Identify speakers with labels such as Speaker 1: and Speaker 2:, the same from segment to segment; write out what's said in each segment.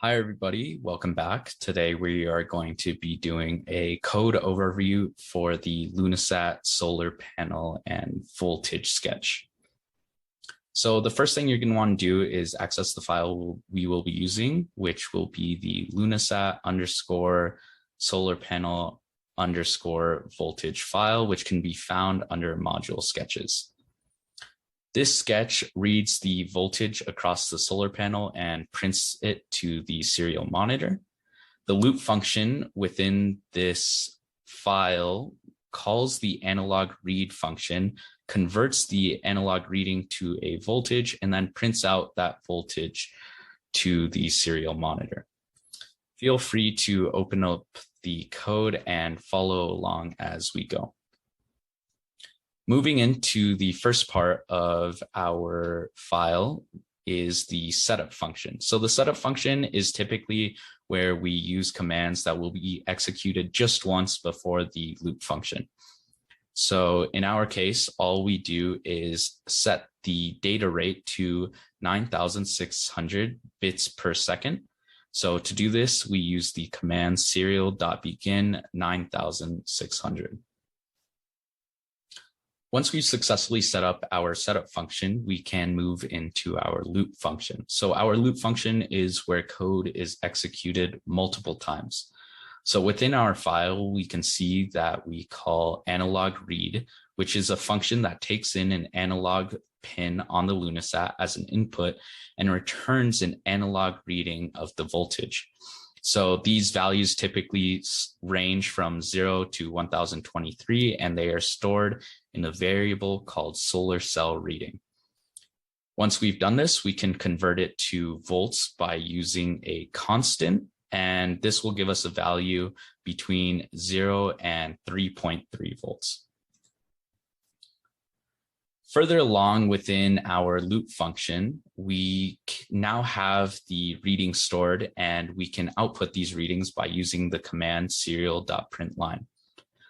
Speaker 1: Hi, everybody. Welcome back. Today, we are going to be doing a code overview for the Lunasat solar panel and voltage sketch. So the first thing you're going to want to do is access the file we will be using, which will be the Lunasat underscore solar panel underscore voltage file, which can be found under module sketches. This sketch reads the voltage across the solar panel and prints it to the serial monitor. The loop function within this file calls the analog read function, converts the analog reading to a voltage, and then prints out that voltage to the serial monitor. Feel free to open up the code and follow along as we go. Moving into the first part of our file is the setup function. So the setup function is typically where we use commands that will be executed just once before the loop function. So in our case, all we do is set the data rate to 9,600 bits per second. So to do this, we use the command serial.begin 9,600. Once we've successfully set up our setup function, we can move into our loop function. So our loop function is where code is executed multiple times. So within our file, we can see that we call analog read, which is a function that takes in an analog pin on the Lunasat as an input and returns an analog reading of the voltage. So these values typically range from 0 to 1023, and they are stored in a variable called solar cell reading. Once we've done this, we can convert it to volts by using a constant, and this will give us a value between 0 and 3.3 volts. Further along within our loop function, we now have the reading stored, and we can output these readings by using the command serial.println.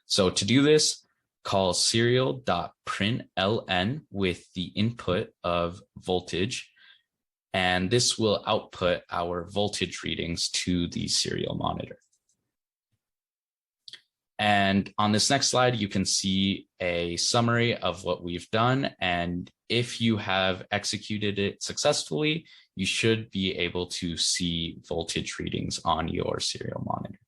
Speaker 1: So to do this, call serial.println with the input of voltage, and this will output our voltage readings to the serial monitor. And on this next slide, you can see a summary of what we've done. And if you have executed it successfully, you should be able to see voltage readings on your serial monitor.